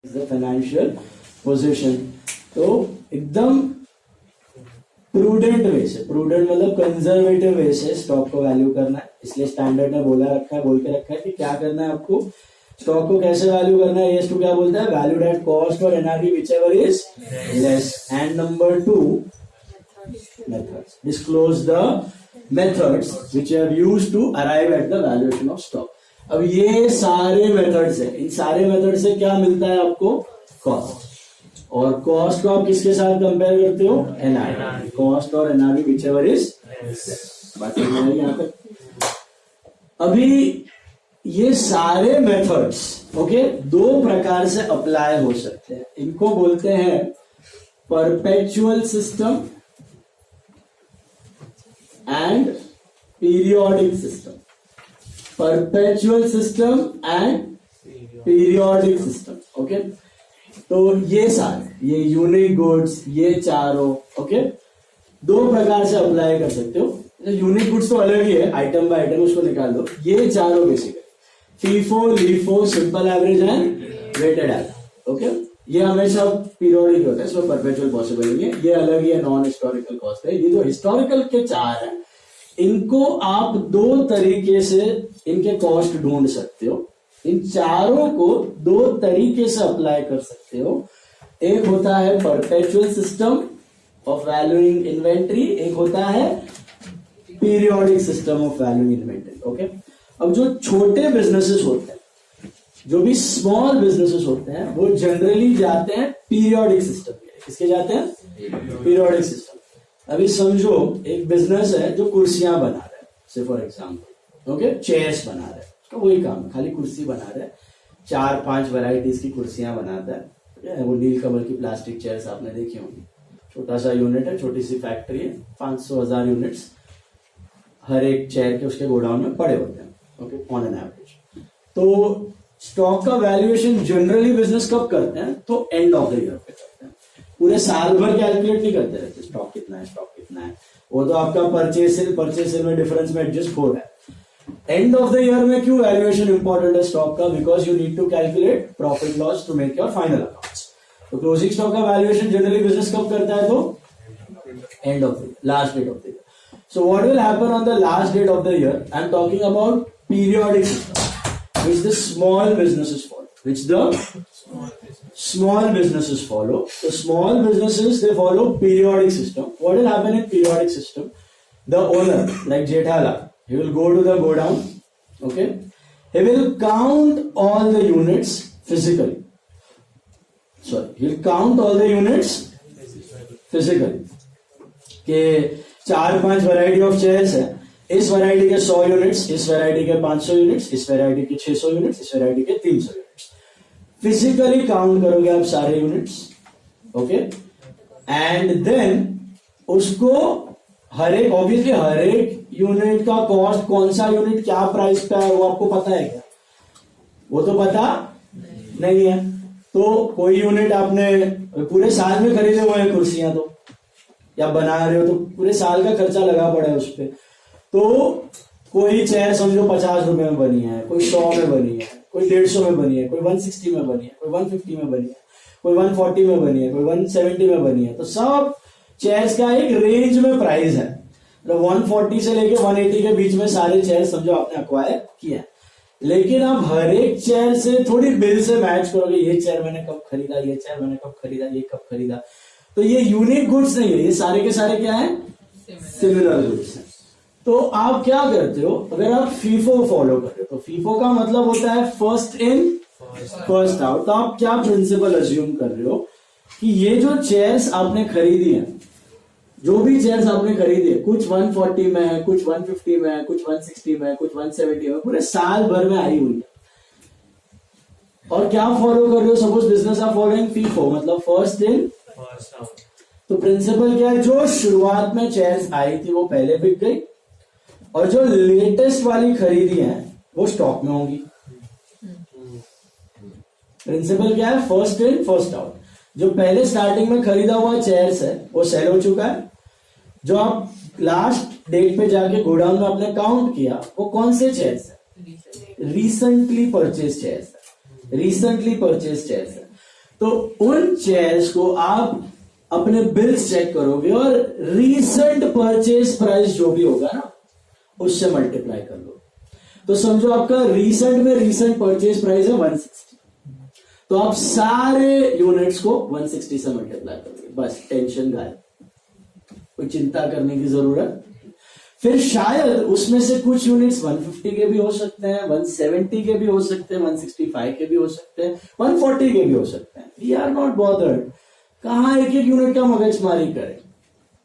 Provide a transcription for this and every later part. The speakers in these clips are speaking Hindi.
Financial position. तो एकदम प्रूडेंट वे से, प्रूडेंट मतलब कंजर्वेटिव वे से स्टॉक को वैल्यू करना है। इसलिए स्टैंडर्ड ने बोल के रखा है कि क्या करना है आपको, स्टॉक को कैसे वैल्यू करना है। ES2 क्या बोलता है, वैल्यूड एट कॉस्ट और NRV whichever is less। And number 2 methods, disclose the methods which you have used to arrive at the valuation of stock। अब ये सारे मेथड्स है, इन सारे मेथड से क्या मिलता है आपको, कॉस्ट। और कॉस्ट को आप किसके साथ कंपेयर करते हो, NRV। कॉस्ट और NRV whichever is बात यहाँ तक। अभी ये सारे मेथड्स ओके दो प्रकार से अप्लाई हो सकते हैं। इनको बोलते हैं perpetual system and periodic system. Perpetual system and periodic system okay. तो ये सारे, ये यूनिक गुड्स, ये चारों ओके दो प्रकार से अप्लाई कर सकते हो। यूनिक गुड्स तो अलग ही है, आइटम बाय आइटम उसको निकाल दो। ये चारों basically FIFO, LIFO, simple average and weighted average okay. ये हमेशा पीरियोडिक होता है, इसमें परपेचुअल पॉसिबल नहीं है। ये अलग ही है, नॉन हिस्टोरिकल कॉस्ट है। ये जो हिस्टोरिकल के चार है, इनको आप दो तरीके से इनके कॉस्ट ढूंढ सकते हो। इन चारों को दो तरीके से अप्लाई कर सकते हो। एक होता है perpetual system of valuing inventory, एक होता है periodic system of valuing inventory okay. अब जो छोटे बिजनेसेस होते हैं, जो भी स्मॉल बिजनेसेस होते हैं, वो जनरली जाते हैं पीरियोडिक सिस्टम के। किसके जाते हैं, पीरियोडिक सिस्टम। अभी समझो एक बिजनेस है जो कुर्सियां बना रहा है, से फॉर एग्जांपल ओके, चेयर्स बना रहा है, तो वही काम है, खाली कुर्सी बना रहा है। 4-5 वैरायटीज की कुर्सियां बनाता है। वो नीलकमल की प्लास्टिक चेयर्स आपने देखी होंगी। छोटा सा यूनिट है, छोटी सी फैक्ट्री है, 500,000 यूनिट्स हर एक चेयर के उसके गोडाउन में पड़े होते हैं ओके ऑन एन एवरेज। तो स्टॉक का वैल्यूएशन जनरली बिजनेस कब करते हैं, तो एंड ऑफ द ईयर पे करते हैं। पूरे साल भर कैलकुलेट नहीं करते रहते स्टॉक कितना है, स्टॉक कितना है। वो तो आपका परचेज में डिफरेंस में एडजस्ट हो रहा है। एंड ऑफ द ईयर में क्यों वैल्यूएशन इंपॉर्टेंट है स्टॉक का, because you need to calculate profit loss to make your final accounts. तो क्लोजिंग स्टॉक का वैल्यूएशन जनरली बिजनेस कब करता है, तो end of the last date of the year. So what will happen on the last date of the year? I am talking about periodic system, which the small businesses follow. Which the small businesses follow. The small businesses, they follow periodic system. What will happen in periodic system? The owner, like Jethalal, he will go to the godown. Okay, he will count all the units physically. Sorry, he will count all the units physically. के 4-5 वैरायटी ऑफ चेयर्स है, इस वैरायटी के 100 यूनिट्स, इस वैरायटी के 500 यूनिट्स, इस वैरायटी के 600 यूनिट्स, इस वैरायटी के 300 यूनिट्स। फिजिकली काउंट करोगे आप सारे यूनिट्स ओके। एंड देन उसको हर एक यूनिट का कॉस्ट, कौन सा यूनिट क्या प्राइस पे है, वो आपको पता है क्या, वो तो पता नहीं है। तो कोई यूनिट आपने पूरे साल में खरीदे हुए हैं कुर्सियां, तो या बना रहे हो तो पूरे साल का खर्चा लगा पड़ा है उस पर। तो कोई चेयर समझो 50 रुपए में बनी है, कोई 100 में बनी है, कोई 150 में बनी है, कोई 160 में बनी है, कोई 150 में बनी है, कोई 140 में बनी है, कोई 170 में बनी है। तो सब चेयर्स का एक रेंज में प्राइस है, मतलब 140 से लेके 180 के बीच में सारे चेयर समझो आपने अक्वायर किया। लेकिन आप हर एक चेयर से थोड़ी बिल से मैच करोगे, ये चेयर मैंने कब खरीदा, ये चेयर मैंने कब खरीदा, ये कब खरीदा। तो ये यूनिक गुड्स नहीं है, ये सारे के सारे क्या है, सिमिलर गुड्स हैं। तो आप क्या करते हो, अगर आप FIFO फॉलो कर रहे हो, तो FIFO का मतलब होता है फर्स्ट इन फर्स्ट आउट। तो आप क्या प्रिंसिपल अज्यूम कर रहे हो कि ये जो चेयर्स आपने खरीदी है, जो भी चेयर्स आपने खरीदी है, कुछ 140 में है, कुछ 150 में है, कुछ 160 में है, कुछ 170 में, पूरे साल भर में आई हुई है। और क्या फॉलो कर रहे हो, suppose business are following FIFO, मतलब फर्स्ट इन फर्स्ट आउट। तो प्रिंसिपल क्या है, जो शुरुआत में चेयर्स आई थी वो पहले बिक गई, और जो लेटेस्ट वाली खरीदी है वो स्टॉक में होंगी। प्रिंसिपल क्या है, फर्स्ट इन फर्स्ट आउट। जो पहले स्टार्टिंग में खरीदा हुआ चेयर्स है वो सेल हो चुका है। जो आप लास्ट डेट पे जाके गोडाउन में आपने काउंट किया, वो कौन से चेयर्स है, रिसेंटली परचेज चेयर्स है, रिसेंटली परचेज चेयर्स है। तो उन चेयर्स को आप अपने बिल्स चेक करोगे और रीसेंट परचेज प्राइस जो भी होगा ना उससे मल्टीप्लाई कर लो। तो समझो आपका रीसेंट में रीसेंट परचेज प्राइस है 160, तो आप सारे यूनिट्स को 160 से मल्टीप्लाई करोगे, बस टेंशन गायब, कोई चिंता करने की जरूरत। फिर शायद उसमें से कुछ यूनिट्स 150 के भी हो सकते हैं, 170 के भी हो सकते हैं, 165 के भी हो सकते हैं, 140 के भी हो सकते हैं। वी आर नॉट बॉदर्ड, कहां एक एक यूनिट का मगजमारी करें।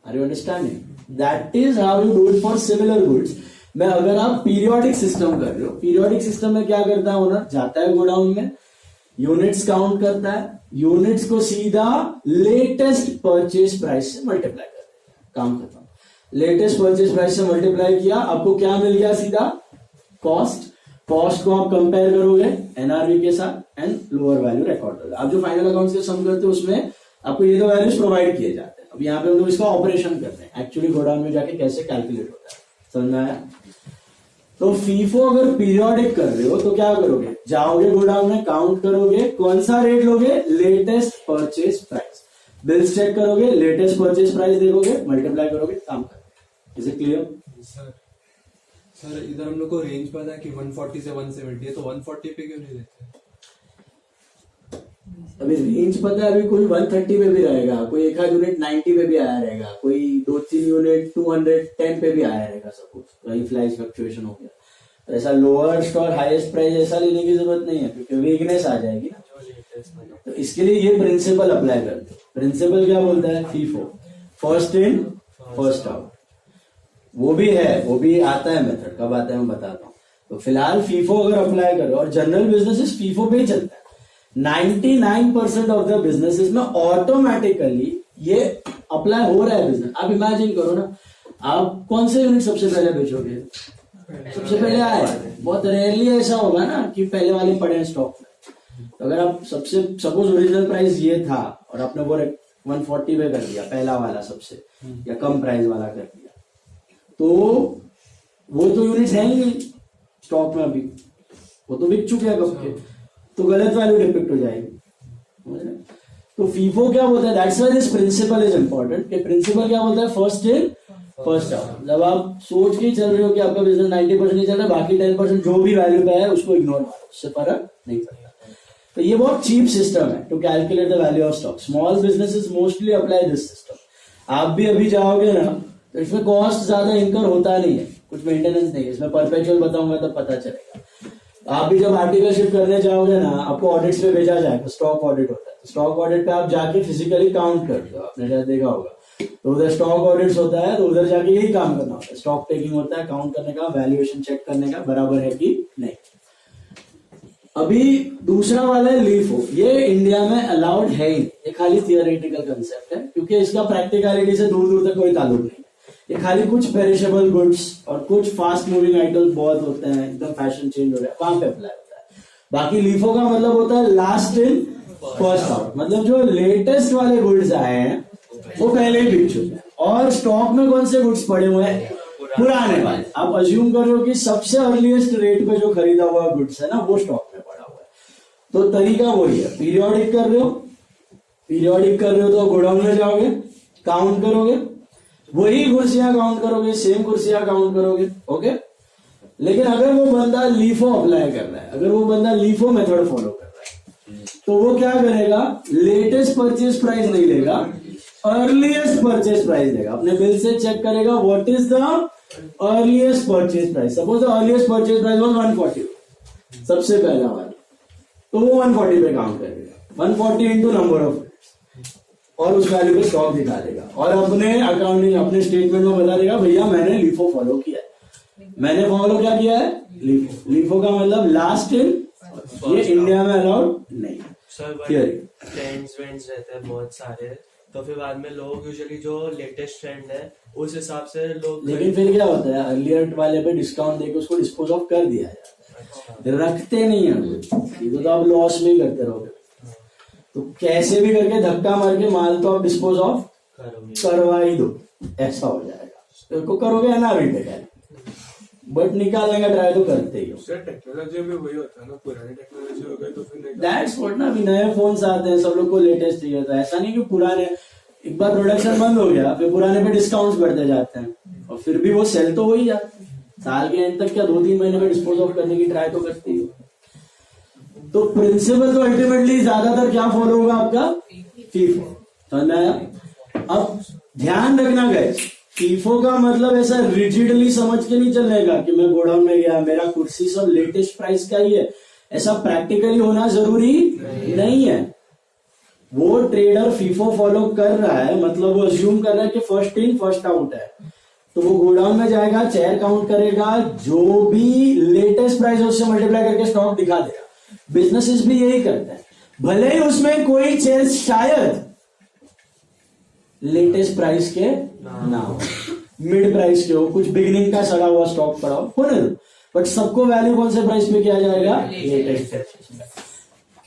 Are you understanding? That is how you do it for similar goods. मैं अगर आप पीरियोडिक सिस्टम कर रहे हो, पीरियोडिक सिस्टम में क्या करता है ओनर, जाता है गोडाउन में, यूनिट्स काउंट करता है, यूनिट्स को सीधा लेटेस्ट परचेज प्राइस से मल्टीप्लाई करता है, काम खत्म। लेटेस्ट परचेज प्राइस से मल्टीप्लाई किया, आपको क्या मिल गया, सीधा कॉस्ट। कॉस्ट को आप कंपेयर करोगे एनआरवी के साथ एंड लोअर वैल्यू रिकॉर्ड करोगे। आप जो फाइनल अकाउंट्स के सम करते हो उसमें आपको ये दो वैल्यूज प्रोवाइड किए जाते हैं। अब यहाँ पे हम लोग इसका ऑपरेशन करते हैं, एक्चुअली गोडाउन में जाके कैसे कैलकुलेट होता है, समझ में आया? तो फीफो अगर पीरियोडिक कर रहे हो तो क्या करोगे, जाओगे गोडाउन में, काउंट करोगे, कौन सा रेट लोगे, latest purchase price, bills check करोगे, लेटेस्ट परचेज प्राइस देखोगे, मल्टीप्लाई करोगे, काम करोगे। Is it clear? सर इधर हम लोग को रेंज पता है कि 140 से 170 है, तो 140 पे क्यों नहीं देते? अभी रेंज पता है, अभी कोई 130 पे भी रहेगा, कोई एक आध यूनिट 90 पे भी आया रहेगा, कोई 2-3 यूनिट 210 पे भी आया रहेगा, सपोज कहीं फ्लैश फ्लक्चुएशन हो गया, तो ऐसा लोअर्स्ट और हाईएस्ट प्राइस ऐसा लेने की जरूरत नहीं है, क्योंकि वीकनेस आ जाएगी ना। तो इसके लिए ये प्रिंसिपल अप्लाई करते हो। प्रिंसिपल क्या बोलता है, FIFO, first in first out, वो भी है, वो भी आता है मेथड, कब आता है मैं बताता हूँ। तो फिलहाल फीफो अगर अप्लाई करो, और जनरल बिजनेसेस फीफो पे ही चलता है, 99% ऑफ द बिजनेसेस में ऑटोमेटिकली ये अप्लाई हो रहा है बिजनेस। आप इमेजिन करो ना, आप कौन से यूनिट सबसे पहले बेचोगे, सबसे पहले आए, बहुत रेयरली ऐसा होगा ना कि पहले वाले पड़े हैं स्टॉक में। तो अगर आप सबसे सपोज ओरिजिनल प्राइस ये था और आपने वो 140 पे कर दिया, पहला वाला सबसे या कम प्राइस वाला कर दिया, तो वो तो यूनिट्स है ही नहीं स्टॉक में, अभी वो तो बिक चुके हैं कब के, तो गलत वैल्यू डिपिक्ट हो जाएगी। तो फीफो क्या बोलता है, that's why this principle is important, कि प्रिंसिपल क्या बोलता है, फर्स्ट इन फर्स्ट आउट। जब आप सोच के चल रहे हो कि आपका बिजनेस 90% नहीं चल रहा, बाकी 10% जो भी वैल्यू पे है उसको इग्नोर मारो, उससे फर्क नहीं पड़ता। तो ये बहुत चीप सिस्टम है to calculate the value of stock. Small businesses mostly apply this system. आप भी अभी जाओगे ना तो इसमें कॉस्ट ज्यादा इनकर होता नहीं है, कुछ मेंटेनेंस नहीं है, इसमें परपेचुअल बताऊंगा तब पता चलेगा। आप भी जब आर्टिकलशिप करने जाओगे ना, आपको ऑडिट्स पे भेजा जाएगा, स्टॉक ऑडिट होता है, स्टॉक ऑडिट पे आप जाके फिजिकली काउंट करते हो, आपने शायद देखा होगा। तो उधर स्टॉक ऑडिट्स होता है, तो उधर जाके यही काम करना होता है, स्टॉक टेकिंग होता है, काउंट करने का, वैल्यूएशन चेक करने का, बराबर है कि नहीं। अभी दूसरा वाला है लीफो, ये इंडिया में अलाउड है ही, ये खाली थियोरेटिकल कंसेप्ट है, क्योंकि इसका प्रैक्टिकलिटी से दूर दूर तक कोई ताल्लुक नहीं। ये खाली कुछ पेरिशेबल गुड्स और कुछ फास्ट मूविंग आइटम्स बहुत होते हैं, एकदम फैशन चेंज हो रहा है, वहां पे अप्लाई होता है। बाकी लीफो का मतलब होता है लास्ट इन फर्स्ट आउट, मतलब जो लेटेस्ट वाले गुड्स आए हैं वो पहले ही बिक चुके हैं, और स्टॉक में कौन से गुड्स पड़े हुए हैं, पुराने वाले। आप अज्यूम कर रहे हो कि सबसे अर्लीस्ट रेट पे जो खरीदा हुआ गुड्स है ना, वो स्टॉक में पड़ा हुआ है। तो तरीका वही है, पीरियोडिक कर रहे हो, पीरियोडिक कर रहे हो तो गोडाउन में जाओगे, काउंट करोगे, वही कुर्सियां काउंट करोगे, सेम कुर्सियां काउंट करोगे, ओके। लेकिन अगर वो बंदा लीफो अप्लाई कर रहा है, अगर वो बंदा लीफो मेथड फॉलो कर रहा है, तो वो क्या करेगा, लेटेस्ट परचेज प्राइस नहीं लेगा, अर्लीस्ट परचेज प्राइस लेगा, अपने बिल से चेक करेगा what is the earliest purchase price. Suppose the earliest purchase price was 140, सबसे पहला वाला, तो वो 140 पे काउंट करेगा, 140 इंटू नंबर ऑफ, और उस वैल्यू पे स्टॉक दिखा देगा, और अपने अकाउंटिंग अपने स्टेटमेंट में बता देगा भैया मैंने लीफो फॉलो किया है। मैंने फॉलो क्या किया है, लीफो। लीफो का मतलब लास्ट इन, ये इंडिया में अलाउड नहीं है। सर ट्रेंड्स वेंड्स रहते हैं बहुत सारे, तो फिर बाद में लोग यूजुअली जो लेटेस्ट ट्रेंड है उस हिसाब से लोग, लेकिन फिर क्या होता है, अर्लियर वाले पे डिस्काउंट देके उसको डिस्पोज ऑफ कर दिया जाता है, रखते नहीं है, तो आप लॉस में ही करते रहोगे। तो कैसे भी करके धक्का मार के माल तो आप डिस्पोज ऑफ करवा ही दो, ऐसा हो जाएगा। तो करोगे एनआरवी पे, बट निकालने का ट्राई तो करते ही हो। सर टेक्नोलॉजी में वही होता है ना, पुरानी टेक्नोलॉजी हो गई तो फिर नहीं। दैट्स व्हाट ना, अभी नए फोन आते हैं, सब लोग को लेटेस्ट चाहिए, तो ऐसा नहीं कि पुराने एक बार प्रोडक्शन बंद हो गया फिर पुराने पे डिस्काउंट्स बढ़ते जाते हैं, और फिर भी वो सेल तो हो ही जाते हैं। साल के एंड तक क्या 2-3 महीने में डिस्पोज ऑफ करने की ट्राई तो करती हो। तो प्रिंसिपल तो अल्टीमेटली ज्यादातर क्या फॉलो होगा आपका, फीफो, समझ में आया। अब ध्यान रखना गाइस, फीफो का मतलब ऐसा रिजिडली समझ के नहीं चलने का कि मैं गोडाउन में गया मेरा कुर्सी सब लेटेस्ट प्राइस का ही है, ऐसा प्रैक्टिकली होना जरूरी नहीं है। वो ट्रेडर फीफो फॉलो कर रहा है, मतलब वो अज्यूम कर रहा है कि फर्स्ट इन फर्स्ट आउट है, तो वो गोडाउन में जाएगा, चेयर काउंट करेगा, जो भी लेटेस्ट प्राइस है उससे मल्टीप्लाई करके स्टॉक दिखा देगा। बिजनेसेस भी यही करते हैं, भले ही उसमें कोई चेयर शायद लेटेस्ट प्राइस के ना हो, मिड प्राइस के हो, कुछ बिगिनिंग का सड़ा हुआ स्टॉक पड़ा हो, होने दो, बट सबको वैल्यू कौन से प्राइस पे किया जाएगा, लेटेस्ट।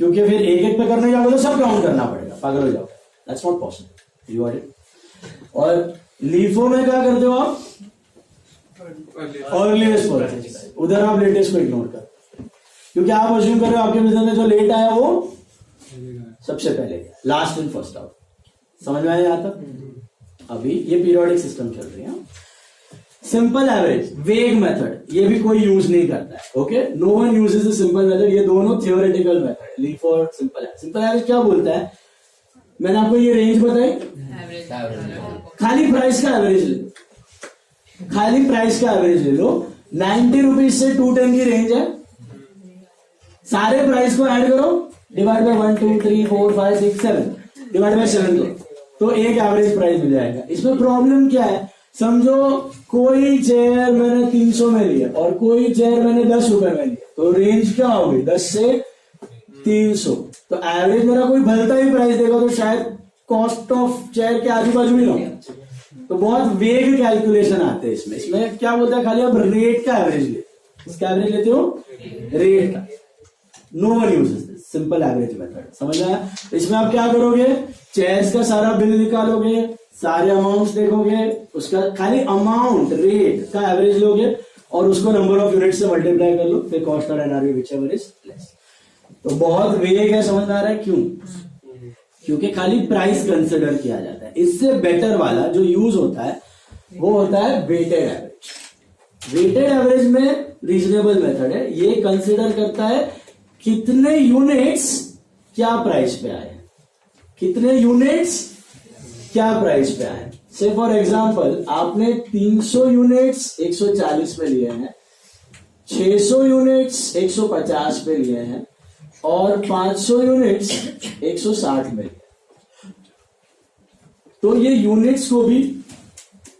क्योंकि फिर एक एक पे करने जाओगे तो सब काउंट करना पड़ेगा, पागल हो जाओगे, that's not possible, you are it. और लीफो में क्या करते हो आप, अर्लीस्ट परचेज, उधर आप लेटेस्ट को इग्नोर करते हो, क्योंकि आप अज्यूम कर रहे हो आपके बिजनेस में जो लेट आया वो सबसे पहले गया, लास्ट इन फर्स्ट आउट। समझ में आया यहाँ तक। अभी ये पीरियोडिक सिस्टम चल रही है। सिंपल एवरेज, वेग मेथड, ये भी कोई यूज नहीं करता है, okay, no one uses the simple method, ये दोनों थियोरेटिकल मेथड, लीफ और सिंपल एवरेज। सिंपल एवरेज क्या बोलता है, मैंने आपको ये रेंज बताई, खाली प्राइस का एवरेज ले लो, खाली प्राइस का एवरेज ले लो, 90 रुपीज से 210 की रेंज है, सारे प्राइस को ऐड करो, डिवाइड बाय 1 2 3 4 5 6 7, डिवाइड बाय 7 करो, तो एक एवरेज प्राइस मिल जाएगा। इसमें प्रॉब्लम क्या है, समझो कोई चेयर मैंने 300 में लिया और कोई चेयर मैंने 10 रुपए में लिया, तो रेंज क्या होगी, 10 से 300, तो एवरेज मेरा कोई भलता ही प्राइस देगा, तो शायद कॉस्ट ऑफ चेयर के आजू बाजू ही लाऊं, तो बहुत वेग कैलकुलेशन आते हैं इसमें। इसमें क्या बोलता है, खाली आप रेट का एवरेज ले, इसका एवरेज लेते हो, रेट का, no one uses this simple average method, समझ आया। इसमें आप क्या करोगे, चेयर्स का सारा बिल निकालोगे, सारे अमाउंट्स देखोगे, उसका खाली अमाउंट रेट का एवरेज लोगे और उसको नंबर ऑफ यूनिट से मल्टीप्लाई कर लो, फिर कॉस्ट और एनआरवी व्हिचएवर इज लेस। तो बहुत वेग है, समझ आ रहा है क्यों, क्योंकि खाली प्राइस कंसिडर किया जाता है। इससे बेटर वाला जो यूज होता है वो होता है वेटेड एवरेज। वेटेड एवरेज में रीजनेबल मेथड है, ये कंसिडर करता है कितने यूनिट्स क्या प्राइस पे आए, कितने यूनिट्स क्या प्राइस पे आए। से फॉर एग्जांपल आपने 300 यूनिट्स 140 पे लिए हैं, 600 यूनिट्स 150 पे लिए हैं और 500 यूनिट्स 160 में लिए, तो ये यूनिट्स को भी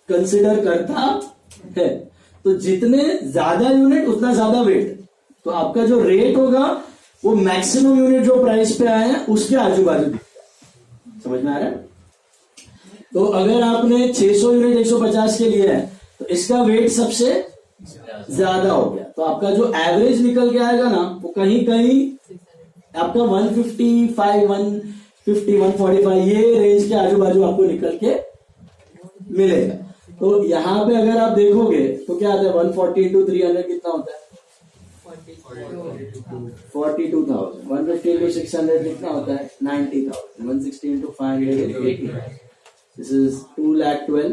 कंसिडर करता है। तो जितने ज्यादा यूनिट उतना ज्यादा वेट, तो आपका जो रेट होगा वो मैक्सिमम यूनिट जो प्राइस पे आए हैं उसके आजू बाजू दिखता है। समझ में आ रहा है। तो अगर आपने 600 यूनिट 150 के लिए है तो इसका वेट सबसे ज्यादा हो गया, तो आपका जो एवरेज निकल के आएगा ना वो कहीं कहीं आपका 155 150 145 ये रेंज के आजू बाजू आपको निकल के मिलेगा। तो यहाँ पे अगर आप देखोगे तो क्या आता है, 140 into 300 कितना होता है, 42,000। 150 into 600 कितना होता है, 90,000। 160 into 500 80,000। This is 2,12,000।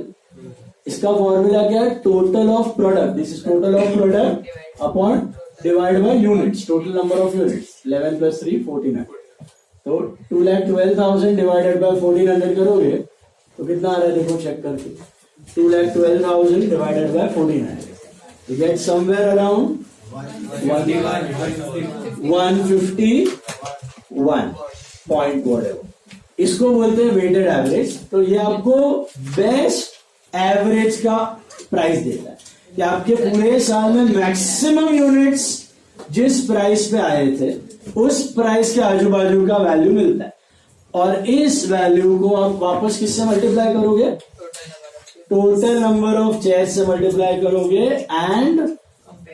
इसका फॉर्मूला क्या है, total of product, this is total of product upon divide by units, total number of units, 11 plus 3 1400। तो 2,12,000 डिवाइडेड बाय 1400 करोगे तो कितना आ रहा है, देखो चेक करके, 2,12,000 divided by 1400, you get somewhere around 151 point whatever। इसको बोलते हैं वेटेड एवरेज। तो ये आपको बेस्ट एवरेज का प्राइस देता है कि आपके पूरे साल में मैक्सिमम यूनिट्स जिस प्राइस पे आए थे उस प्राइस के आजू बाजू का वैल्यू मिलता है, और इस वैल्यू को आप वापस किससे मल्टीप्लाई करोगे, टोटल नंबर ऑफ चेयर्स से मल्टीप्लाई करोगे एंड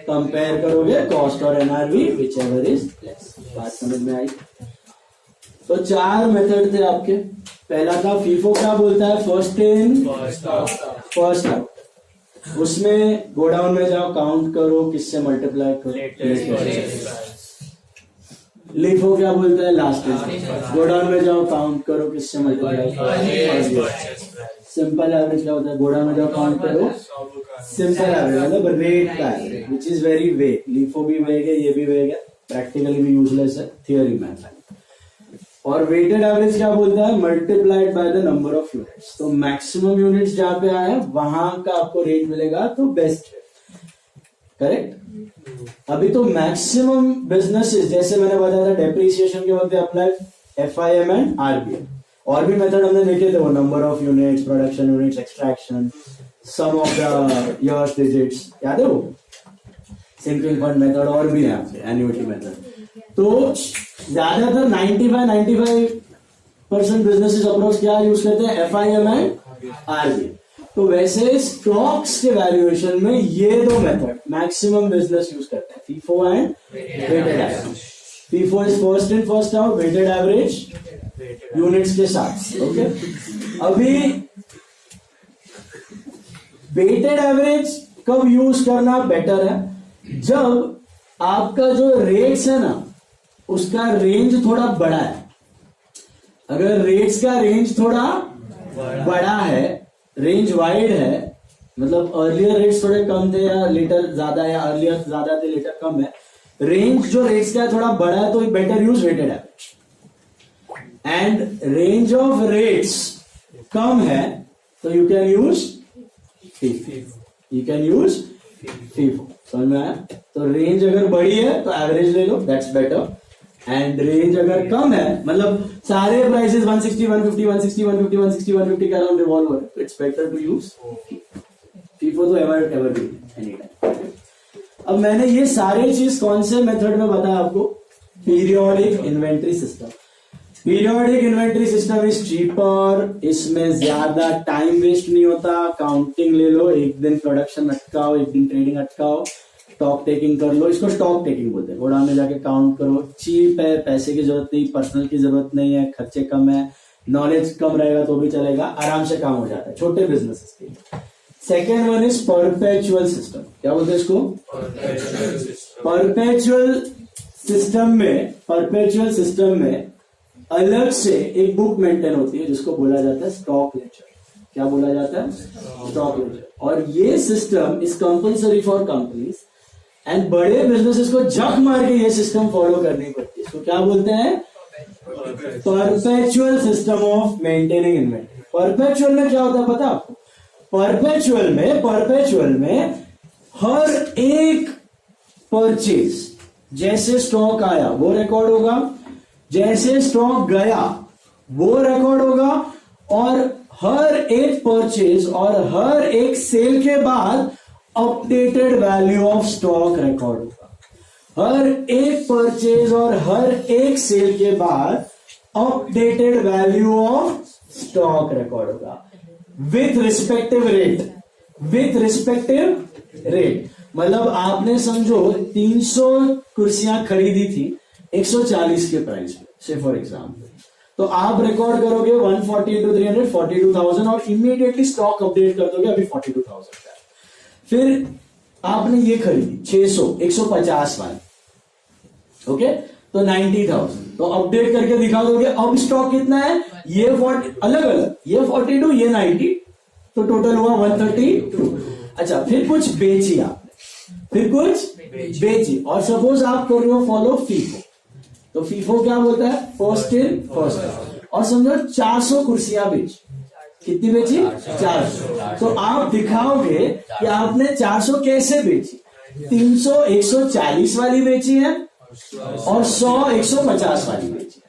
कंपेयर करोगे कॉस्ट और एनआरवी व्हिचएवर इज लेस। बात समझ में आई। तो 4 मेथड थे आपके। पहला था फीफो, क्या बोलता है, फर्स्ट इन फर्स्ट आउट। उसमें गोडाउन में जाओ, काउंट करो, किससे मल्टीप्लाई करो, लिफो क्या बोलता है, लास्ट गोडाउन में जाओ, काउंट करो, किससे मल्टीप्लाई करो, सिंपल एवरेज क्या होता है, गोडाउन में जाओ, काउंट करो, सिंपल एवरेज मतलब रेट का average, which is very vague. LIFO भी वेग है, ये भी वेग है, प्रैक्टिकली भी यूजलेस है, थियोरी में। और वेटेड एवरेज क्या बोलता है, multiplied by the number of units. तो मैक्सिमम यूनिट्स जहां पे आए वहां का आपको रेट मिलेगा, तो बेस्ट है, करेक्ट। अभी तो मैक्सिमम बिजनेसेस, जैसे मैंने बताया था डेप्रिसिएशन के वक्त अप्लाई FIM एंड RBM, और भी मेथड हमने देखे थे, वो number of units, production units, extraction, sum of the years digits, याद है वो सिंकिंग फंड मेथड, और भी है एन्युटी मेथड। तो ज्यादातर 95% बिजनेसेस अप्रोच क्या यूज करते हैं, FIM एंड RBM। तो वैसे स्टॉक्स के वैल्यूएशन में ये दो मेथड मैक्सिमम बिजनेस यूज करते हैं, FIFO and weighted average. FIFO is first in first out, weighted average units के साथ। ओके, अभी वेटेड एवरेज कब यूज करना बेटर है, जब आपका जो रेट्स है ना उसका रेंज थोड़ा बड़ा है। अगर रेट्स का रेंज थोड़ा बड़ा है, रेंज वाइड है, मतलब अर्लियर रेट्स थोड़े कम थे या लेटर ज्यादा, या अर्लियर ज्यादा थे लेटर कम है, रेंज जो रेट्स का है थोड़ा बड़ा है, तो better use weighted average. And range of rates कम है तो यू कैन यूज FIFO। समझ में आया? तो रेंज अगर बड़ी है तो एवरेज ले लो, दैट्स बेटर। एंड रेंज अगर कम है, मतलब सारे प्राइसेस 160, 150, 160, 150, 160, 150 के अराउंड रिवॉल्व हो रहे, तो it's better to use FIFO। तो एवर बी एनी टाइम। अब मैंने ये सारे चीज कौन से मेथड में बताया आपको, periodic inventory system. Periodic inventory system is cheaper, इसमें ज्यादा टाइम वेस्ट नहीं होता। काउंटिंग ले लो, एक दिन प्रोडक्शन अटकाओ, एक दिन ट्रेडिंग अटकाओ, स्टॉक टेकिंग कर लो, इसको स्टॉक टेकिंग बोलते हैं। गोडाउन में जाके काउंट करो, चीप है, पैसे की जरूरत नहीं, पर्सनल की जरूरत नहीं है, खर्चे कम है, नॉलेज कम रहेगा तो भी चलेगा, आराम से काम हो जाता है छोटे बिजनेसेस के लिए। Second one is perpetual system. क्या बोलते हैं इसको, परपेचुअल सिस्टम में अलग से एक बुक मेंटेन होती है जिसको बोला जाता है स्टॉक लेजर। क्या बोला जाता है, स्टॉक लेजर। और ये system is compulsory for companies, and बड़े बिजनेसेस को जग मार के ये सिस्टम फॉलो करनी पड़ती है। इसको क्या बोलते हैं, perpetual system of maintaining inventory. Perpetual में क्या होता है पता आपको, परपेचुअल में हर एक परचेज, जैसे स्टॉक आया वो रिकॉर्ड होगा, जैसे स्टॉक गया वो रिकॉर्ड होगा, और हर एक परचेज और हर एक सेल के बाद updated value of stock record होगा। हर एक परचेज और हर एक सेल के बाद updated value of stock record होगा विथ रिस्पेक्टिव रेट। मतलब आपने समझो 300 कुर्सियां खरीदी थी 140 के प्राइस पे, से फॉर एग्जाम्पल, तो आप रिकॉर्ड करोगे 140 into 300 42,000, और इमीडिएटली स्टॉक अपडेट कर दोगे, अभी 42,000 का। फिर आपने ये खरीदी 600 150 वाली, ओके, तो 90,000, तो अपडेट करके दिखा दोगे अब स्टॉक कितना है, ये 40 अलग अलग, ये 42 ये 90, तो टोटल हुआ 132। अच्छा, फिर कुछ बेची आपने, और सपोज आप कर रहे हो फॉलो FIFO, तो FIFO क्या बोलता है, फर्स्ट इन फर्स्ट आउट। और समझो 400 कुर्सियां बेची, कितनी बेची, 400, तो आप दिखाओगे कि आपने 400 कैसे बेची, 300 140 वाली बेची है और 100 150 वाली बेची है।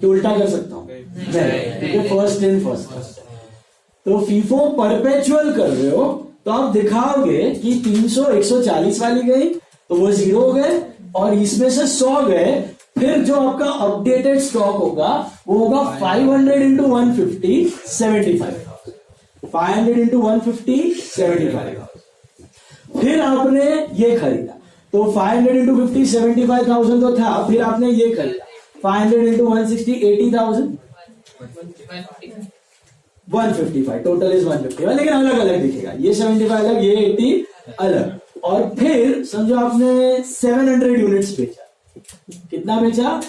तो उल्टा कर सकता हूं नहीं, फर्स्ट इन फर्स्ट आउट। तो FIFO परपेचुअल कर रहे हो तो आप दिखाओगे कि 300 140 वाली गई तो वो 0 हो गए, और इसमें से 100 गए, फिर जो आपका अपडेटेड स्टॉक होगा वो होगा 500 into 150 75,000, 500 into 150 75,000। फिर आपने ये खरीदा, तो 500 into 50 75,000 तो था, फिर आपने ये खरीदा 500 into 160 80,000, 155, टोटल इज 155, लेकिन अलग अलग दिखेगा, ये 75 अलग, ये 80 अलग। और फिर समझो आपने 700 यूनिट्स बेचा, कितना बेचा,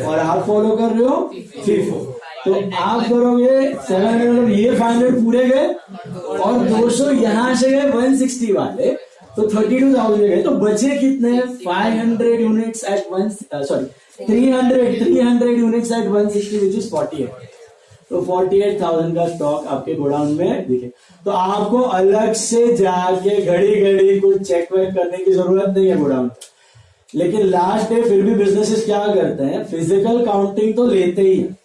और आप फॉलो कर रहे हो FIFO, तो आप करोगे 700, ये 500 पूरे गए और 200 यहां से गए 160 वाले, तो 32,000 गए, तो बचे कितने, 500 units at 300 units at 160 which is 48, तो 48,000 का स्टॉक आपके गोडाउन में दिखे। तो आपको अलग से जाके घड़ी घड़ी कुछ चेक वेक करने की जरूरत नहीं है गोडाउन में। लेकिन लास्ट डे फिर भी बिजनेसेस क्या करते हैं, फिजिकल काउंटिंग तो लेते ही हैं,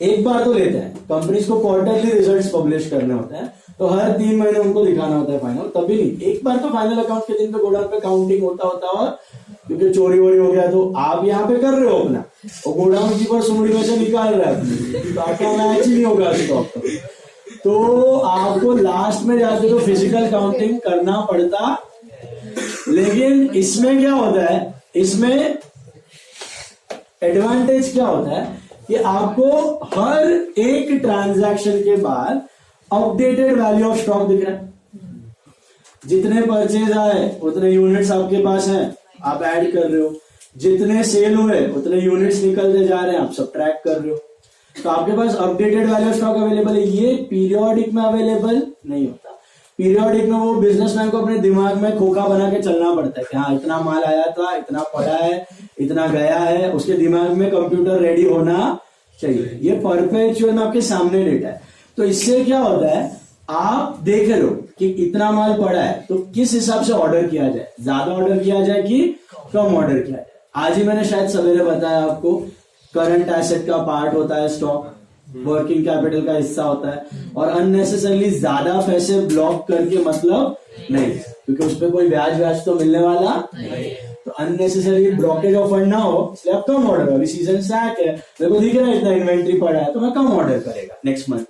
एक बार तो लेते हैं। कंपनीज को क्वार्टरली रिजल्ट्स पब्लिश करने होते हैं, तो हर 3 महीने उनको दिखाना होता है फाइनल, तभी नहीं, एक बार तो फाइनल अकाउंट के दिन पे गोडाउन पे काउंटिंग होता और क्योंकि चोरी वोरी हो गया तो आप यहाँ पे कर रहे हो अपना, और गोडाउन कीपर सुमड़ी में से निकाल रहा है अपनी, तो आपका मैच ही नहीं होगा स्टॉक। तो आपको लास्ट में जाके तो फिजिकल काउंटिंग करना पड़ता। लेकिन इसमें क्या होता है, इसमें एडवांटेज क्या होता है कि आपको हर एक ट्रांजैक्शन के बाद अपडेटेड वैल्यू ऑफ स्टॉक दिख रहा है, जितने परचेज आए उतने यूनिट्स आपके पास हैं, आप ऐड कर रहे हो, जितने सेल हुए उतने यूनिट्स निकलते जा रहे हैं, आप सब ट्रैक कर रहे हो, तो आपके पास updated value of stock available है। ये पीरियोडिक में अवेलेबल नहीं होता। पीरियोडिक में वो बिजनेसमैन को अपने दिमाग में खोखा बना के चलना पड़ता है कि हाँ इतना माल आया था, इतना पड़ा है, इतना गया है, उसके दिमाग में कंप्यूटर रेडी होना चाहिए। ये परपेचुअल में आपके सामने डेटा है। तो इससे क्या होता है, आप देख रहे हो कि इतना माल पड़ा है, तो किस हिसाब से ऑर्डर किया जाए, ज्यादा ऑर्डर किया जाए कि कम ऑर्डर किया जाए। आज ही मैंने शायद सवेरे बताया आपको, करंट एसेट का पार्ट होता है स्टॉक, वर्किंग कैपिटल का हिस्सा होता है, और अननेसेसरली ज्यादा पैसे ब्लॉक करके मतलब नहीं, क्योंकि उस पर कोई ब्याज तो मिलने वाला नहीं, तो अननेसेसरी ब्लॉकेज ऑफ फंड ना हो, इसलिए आप कम ऑर्डर, अभी सीजन स्टार्ट है, मेरे को दिख रहा है इतना इन्वेंट्री पड़ा है, तो मैं कम ऑर्डर करेगा नेक्स्ट मंथ,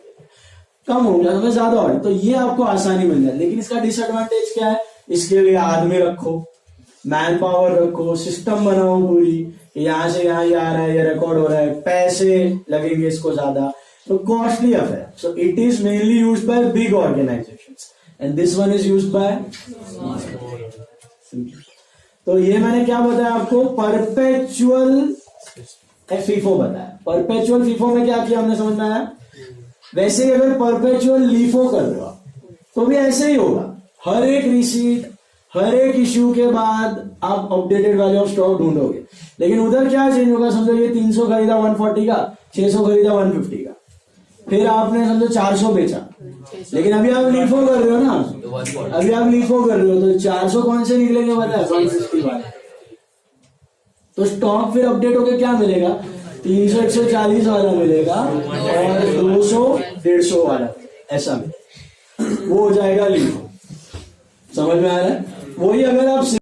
कम हो गया तो मैं ज्यादा ऑर्डर, तो ये आपको आसानी मिल जाए। लेकिन इसका डिसएडवांटेज क्या है, इसके लिए आदमी रखो, मैन पावर रखो, सिस्टम बनाओ पूरी, यहाँ से यहाँ ये आ रहा है, ये रिकॉर्ड हो रहा है, पैसे लगेंगे इसको ज्यादा, तो costly affair. So it is mainly used by big organisations and this one is used by. तो ये मैंने क्या बताया आपको, परपेचुअल FIFO बताया। परपेचुअल FIFO में क्या किया हमने समझ में आया। वैसे ही अगर परपेचुअल LIFO कर रहे हो तो भी ऐसे ही होगा, हर एक रिसीट, हर एक इश्यू के बाद आप अपडेटेड वैल्यू ऑफ स्टॉक ढूंढोगे। लेकिन उधर क्या चेंज होगा, समझो ये 300 खरीदा 140 का, 600 खरीदा 150 का, फिर आपने समझो 400 बेचा, लेकिन अभी आप LIFO कर रहे हो ना, अभी आप LIFO कर रहे हो, तो 400 कौन से निकलेंगे पता है, 150 वाले। तो स्टॉक फिर अपडेट होकर क्या मिलेगा, 300 140 वाला मिलेगा और 200 150 वाला, ऐसा मिलेगा, वो हो जाएगा LIFO। समझ में आ रहा है। वही अगर आप